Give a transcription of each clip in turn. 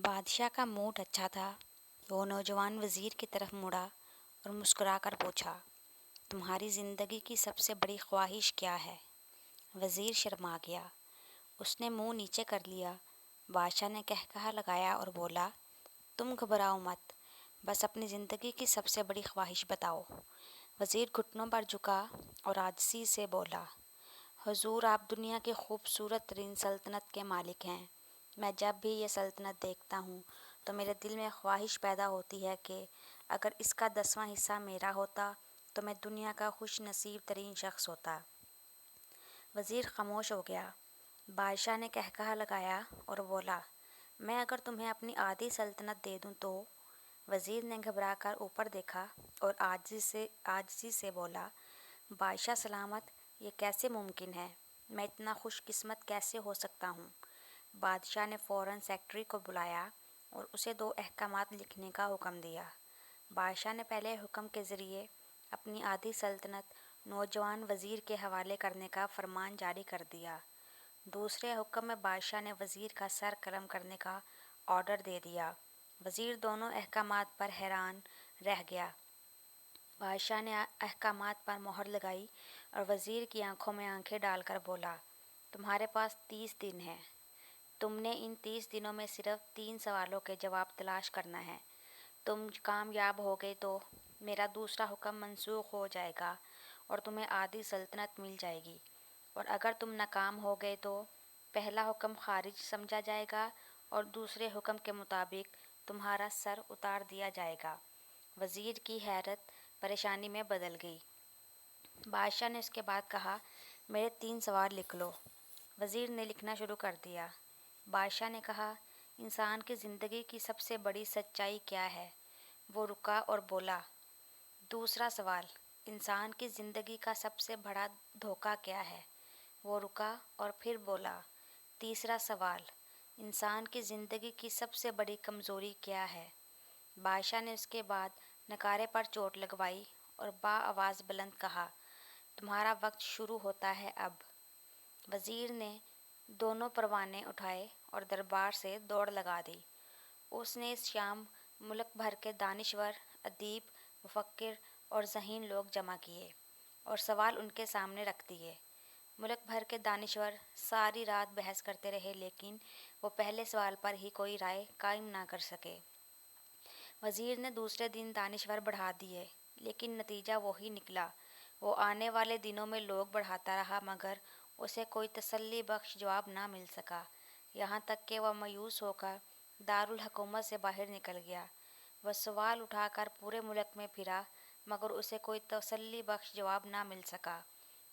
بادشاہ کا موڈ اچھا تھا۔ وہ نوجوان وزیر کی طرف مڑا اور مسکرا کر پوچھا، تمہاری زندگی کی سب سے بڑی خواہش کیا ہے؟ وزیر شرما گیا۔ اس نے منہ نیچے کر لیا۔ بادشاہ نے قہقہہ لگایا اور بولا، تم گھبراؤ مت، بس اپنی زندگی کی سب سے بڑی خواہش بتاؤ۔ وزیر گھٹنوں پر جھکا اور عاجزی سے بولا، حضور آپ دنیا کی خوبصورت ترین سلطنت کے مالک ہیں۔ میں جب بھی یہ سلطنت دیکھتا ہوں تو میرے دل میں خواہش پیدا ہوتی ہے کہ اگر اس کا 10واں حصہ میرا ہوتا تو میں دنیا کا خوش نصیب ترین شخص ہوتا۔ وزیر خاموش ہو گیا۔ بادشاہ نے قہقہہ لگایا اور بولا، میں اگر تمہیں اپنی آدھی سلطنت دے دوں تو؟ وزیر نے گھبرا کر اوپر دیکھا اور عاجزی سے بولا، بادشاہ سلامت، یہ کیسے ممکن ہے؟ میں اتنا خوش قسمت کیسے ہو سکتا ہوں؟ بادشاہ نے فوراً سیکرٹری کو بلایا اور اسے 2 احکامات لکھنے کا حکم دیا۔ بادشاہ نے پہلے حکم کے ذریعے اپنی آدھی سلطنت نوجوان وزیر کے حوالے کرنے کا فرمان جاری کر دیا۔ دوسرے حکم میں بادشاہ نے وزیر کا سر قلم کرنے کا آرڈر دے دیا۔ وزیر دونوں احکامات پر حیران رہ گیا۔ بادشاہ نے احکامات پر مہر لگائی اور وزیر کی آنکھوں میں آنکھیں ڈال کر بولا، تمہارے پاس 30 دن ہیں۔ تم نے ان 30 دنوں میں صرف 3 سوالوں کے جواب تلاش کرنا ہے۔ تم کامیاب ہو گئے تو میرا دوسرا حکم منسوخ ہو جائے گا اور تمہیں آدھی سلطنت مل جائے گی، اور اگر تم ناکام ہو گئے تو پہلا حکم خارج سمجھا جائے گا اور دوسرے حکم کے مطابق تمہارا سر اتار دیا جائے گا۔ وزیر کی حیرت پریشانی میں بدل گئی۔ بادشاہ نے اس کے بعد کہا، میرے 3 سوال لکھ لو۔ وزیر نے لکھنا شروع کر دیا۔ بادشاہ نے کہا، انسان کی زندگی کی سب سے بڑی سچائی کیا ہے؟ وہ رکا اور بولا، دوسرا سوال، انسان کی زندگی کا سب سے بڑا دھوکہ کیا ہے؟ وہ رکا اور پھر بولا، تیسرا سوال، انسان کی زندگی کی سب سے بڑی کمزوری کیا ہے؟ بادشاہ نے اس کے بعد نکارے پر چوٹ لگوائی اور بآواز بلند کہا، تمہارا وقت شروع ہوتا ہے اب۔ وزیر نے دونوں پروانے اٹھائے اور دربار سے دوڑ لگا دی۔ اس نے اس شام ملک بھر کے دانشور، ادیب، مفکر اور ذہین لوگ جمع کیے اور سوال ان کے سامنے رکھ دیے۔ ملک بھر کے دانشور ساری رات بحث کرتے رہے لیکن وہ پہلے سوال پر ہی کوئی رائے قائم نہ کر سکے۔ وزیر نے دوسرے دن دانشور بڑھا دیے لیکن نتیجہ وہی نکلا۔ وہ آنے والے دنوں میں لوگ بڑھاتا رہا مگر اسے کوئی تسلی بخش جواب نہ مل سکا، یہاں تک کہ وہ مایوس ہو کر دارالحکومت سے باہر نکل گیا۔ وہ سوال اٹھا کر پورے ملک میں پھرا مگر اسے کوئی تسلی بخش جواب نہ مل سکا۔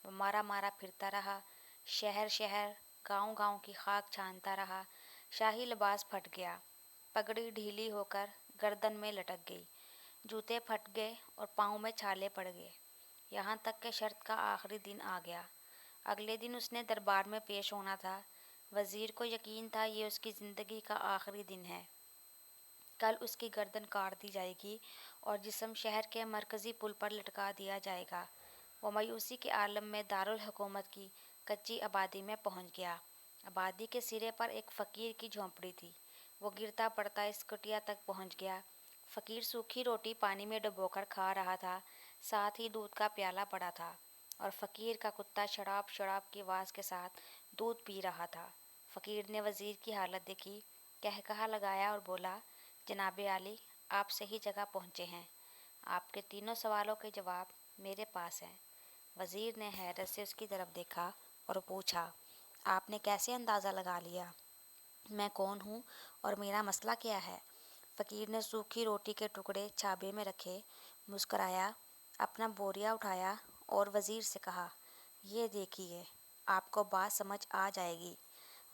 وہ مارا مارا پھرتا رہا، شہر شہر، گاؤں گاؤں کی خاک چھانتا رہا۔ شاہی لباس پھٹ گیا، پگڑی ڈھیلی ہو کر گردن میں لٹک گئی، جوتے پھٹ گئے اور پاؤں میں چھالے پڑ گئے، یہاں تک کہ شرط کا آخری دن آ گیا۔ اگلے دن اس نے دربار میں پیش ہونا تھا۔ وزیر کو یقین تھا یہ اس کی زندگی کا آخری دن ہے۔ کل اس کی گردن کاٹ دی جائے گی اور جسم شہر کے مرکزی پل پر لٹکا دیا جائے گا۔ وہ مایوسی کے عالم میں دارالحکومت کی کچی آبادی میں پہنچ گیا۔ آبادی کے سرے پر ایک فقیر کی جھونپڑی تھی۔ وہ گرتا پڑتا اس کٹیا تک پہنچ گیا۔ فقیر سوکھی روٹی پانی میں ڈبو کر کھا رہا تھا، ساتھ ہی دودھ کا پیالہ پڑا تھا اور فقیر کا کتا شڑاب شڑاب کی آواز کے ساتھ دودھ پی رہا تھا۔ فقیر نے وزیر کی حالت دیکھی، قہقہہ لگایا اور بولا، جناب عالی، آپ صحیح جگہ پہنچے ہیں۔ آپ کے تینوں سوالوں کے جواب میرے پاس ہیں۔ وزیر نے حیرت سے اس کی طرف دیکھا اور پوچھا، آپ نے کیسے اندازہ لگا لیا؟ میں کون ہوں اور میرا مسئلہ کیا ہے؟ فقیر نے سوکھی روٹی کے ٹکڑے چھابے میں رکھے، مسکرایا، اپنا بوریا اٹھایا اور وزیر سے کہا، یہ دیکھیے، آپ کو بات سمجھ آ جائے گی۔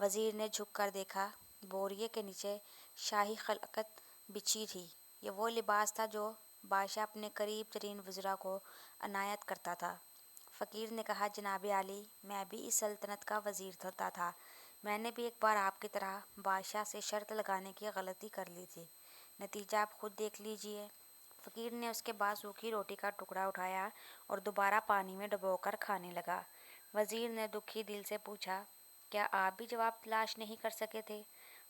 وزیر نے جھک کر دیکھا، بوریے کے نیچے شاہی خلعت بچھی تھی۔ یہ وہ لباس تھا جو بادشاہ اپنے قریب ترین وزراء کو عنایت کرتا تھا۔ فقیر نے کہا، جناب عالی، میں بھی اس سلطنت کا وزیر ہوتا تھا۔ میں نے بھی ایک بار آپ کی طرح بادشاہ سے شرط لگانے کی غلطی کر لی تھی، نتیجہ آپ خود دیکھ لیجئے۔ فقیر نے اس کے بعد سوکھی روٹی کا ٹکڑا اٹھایا اور دوبارہ پانی میں ڈبو کر کھانے لگا۔ وزیر نے دکھی دل سے پوچھا، کیا آپ بھی جواب تلاش نہیں کر سکے تھے؟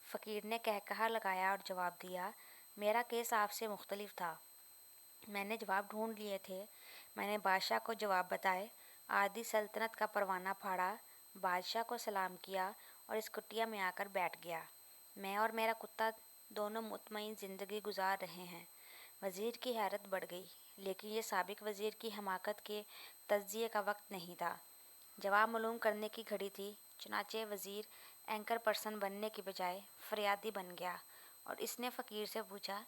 فقیر نے کہا لگایا اور جواب دیا، میرا کیس آپ سے مختلف تھا، میں نے جواب ڈھونڈ لیے تھے، میں نے بادشاہ کو جواب بتائے، آدھی سلطنت کا پروانہ پھاڑا، بادشاہ کو سلام کیا اور اس کٹیا میں آ کر بیٹھ گیا۔ میں اور میرا کتا دونوں مطمئن زندگی گزار رہے ہیں۔ وزیر کی حیرت بڑھ گئی، لیکن یہ سابق وزیر کی حماقت کے تجزیے کا وقت نہیں تھا، جواب معلوم کرنے کی گھڑی تھی۔ چنانچہ وزیر اینکر پرسن بننے کی بجائے فریادی بن گیا اور اس نے فقیر سے پوچھا،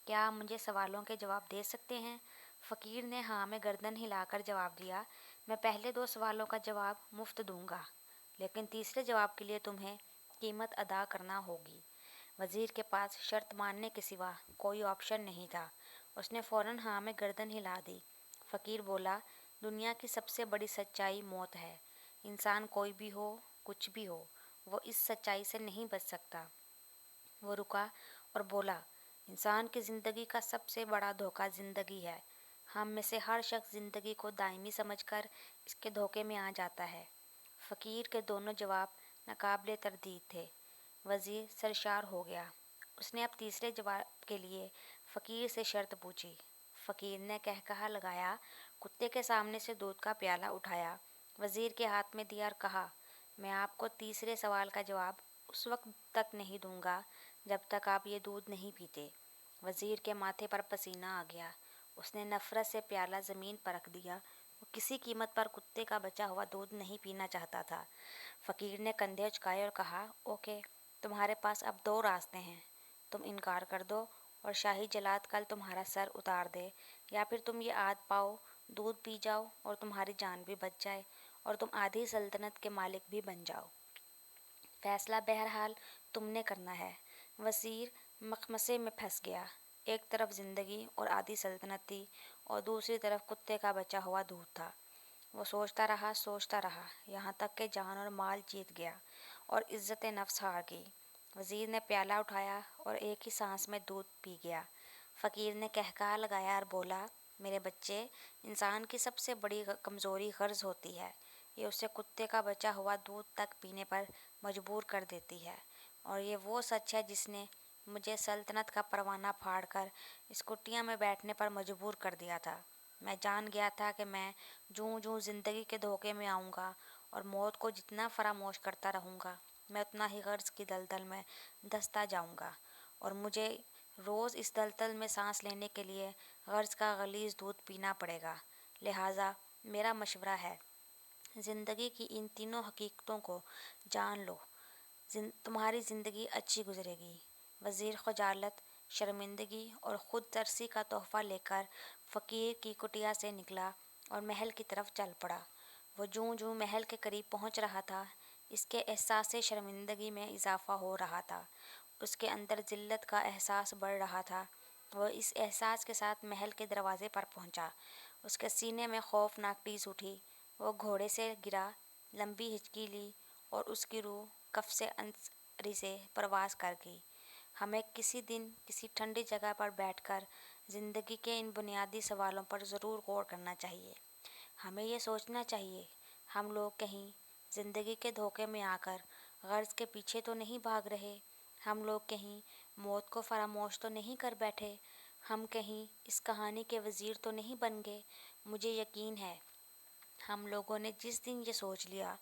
کیا آپ مجھے سوالوں کے جواب دے سکتے ہیں؟ فقیر نے ہاں میں گردن ہلا کر جواب دیا، میں پہلے 2 سوالوں کا جواب مفت دوں گا، لیکن تیسرے جواب کے لیے تمہیں قیمت ادا کرنا ہوگی۔ وزیر کے پاس شرط ماننے کے سوا کوئی آپشن نہیں تھا، اس نے فوراً ہاں میں گردن ہلا دی۔ فقیر بولا، دنیا کی سب سے بڑی سچائی موت ہے، انسان کوئی بھی ہو، کچھ بھی ہو، وہ اس سچائی سے نہیں بچ سکتا۔ وہ رکا اور بولا، انسان کی زندگی کا سب سے بڑا دھوکہ زندگی ہے، ہم میں سے ہر شخص زندگی کو دائمی سمجھ کر اس کے دھوکے میں آ جاتا ہے۔ فقیر کے دونوں جواب ناقابل تردید تھے۔ وزیر سرشار ہو گیا، اس نے اب تیسرے جواب کے لیے فقیر سے شرط پوچھی۔ فقیر نے کہا لگایا، کتے کے سامنے سے دودھ کا پیالہ اٹھایا، وزیر کے ہاتھ میں دیا اور کہا، میں آپ کو تیسرے سوال کا جواب اس وقت تک نہیں دوں گا جب تک آپ یہ دودھ نہیں پیتے۔ وزیر کے ماتھے پر پسینہ آ گیا، اس نے نفرت سے پیالہ زمین پر رکھ دیا، وہ کسی قیمت پر کتے کا بچا ہوا دودھ نہیں پینا چاہتا تھا۔ فقیر نے کندھے اچکائے اور کہا، اوکے، تمہارے پاس اب 2 راستے ہیں، تم انکار کر دو اور شاہی جلاد کل تمہارا سر اتار دے، یا پھر تم یہ آدھ پاؤ دودھ پی جاؤ اور تمہاری جان بھی بچ جائے اور تم آدھی سلطنت کے مالک بھی بن جاؤ۔ فیصلہ بہرحال تم نے کرنا ہے۔ وزیر مخمصے میں پھنس گیا، ایک طرف زندگی اور آدھی سلطنت تھی اور دوسری طرف کتے کا بچا ہوا دودھ تھا۔ وہ سوچتا رہا، یہاں تک کہ جان اور مال جیت گیا اور عزت نفس ہار گئی۔ وزیر نے پیالہ اٹھایا اور ایک ہی سانس میں دودھ پی گیا۔ فقیر نے کہا لگایا اور بولا، میرے بچے، انسان کی سب سے بڑی کمزوری غرض ہوتی ہے، یہ اسے کتے کا بچا ہوا دودھ تک پینے پر مجبور کر دیتی ہے، اور یہ وہ سچ ہے جس نے مجھے سلطنت کا پروانہ پھاڑ کر اس کٹیا میں بیٹھنے پر مجبور کر دیا تھا۔ میں جان گیا تھا کہ میں جوں زندگی کے دھوکے میں آؤں گا اور موت کو جتنا فراموش کرتا رہوں گا، میں اتنا ہی غرض کی دلدل میں دھنستا جاؤں گا، اور مجھے روز اس دلدل میں سانس لینے کے لیے غرض کا غلیظ دودھ پینا پڑے گا۔ لہٰذا میرا مشورہ ہے، زندگی کی ان تینوں حقیقتوں کو جان لو، تمہاری زندگی اچھی گزرے گی۔ وزیر خجالت، شرمندگی اور خود ترسی کا تحفہ لے کر فقیر کی کٹیا سے نکلا اور محل کی طرف چل پڑا۔ وہ جوں محل کے قریب پہنچ رہا تھا، اس کے احساس شرمندگی میں اضافہ ہو رہا تھا، اس کے اندر ذلت کا احساس بڑھ رہا تھا۔ وہ اس احساس کے ساتھ محل کے دروازے پر پہنچا، اس کے سینے میں خوفناک ٹیس اٹھی، وہ گھوڑے سے گرا، لمبی ہچکی لی اور اس کی روح قفس انصری سے پرواز کر گئی۔ ہمیں کسی دن کسی ٹھنڈی جگہ پر بیٹھ کر زندگی کے ان بنیادی سوالوں پر ضرور غور کرنا چاہیے۔ ہمیں یہ سوچنا چاہیے، ہم لوگ کہیں زندگی کے دھوکے میں آ کر غرض کے پیچھے تو نہیں بھاگ رہے، ہم لوگ کہیں موت کو فراموش تو نہیں کر بیٹھے، ہم کہیں اس کہانی کے وزیر تو نہیں بن گئے۔ مجھے یقین ہے، ہم لوگوں نے جس دن یہ سوچ لیا،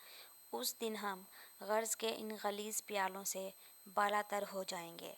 اس دن ہم غرض کے ان غلیظ پیالوں سے بالاتر ہو جائیں گے۔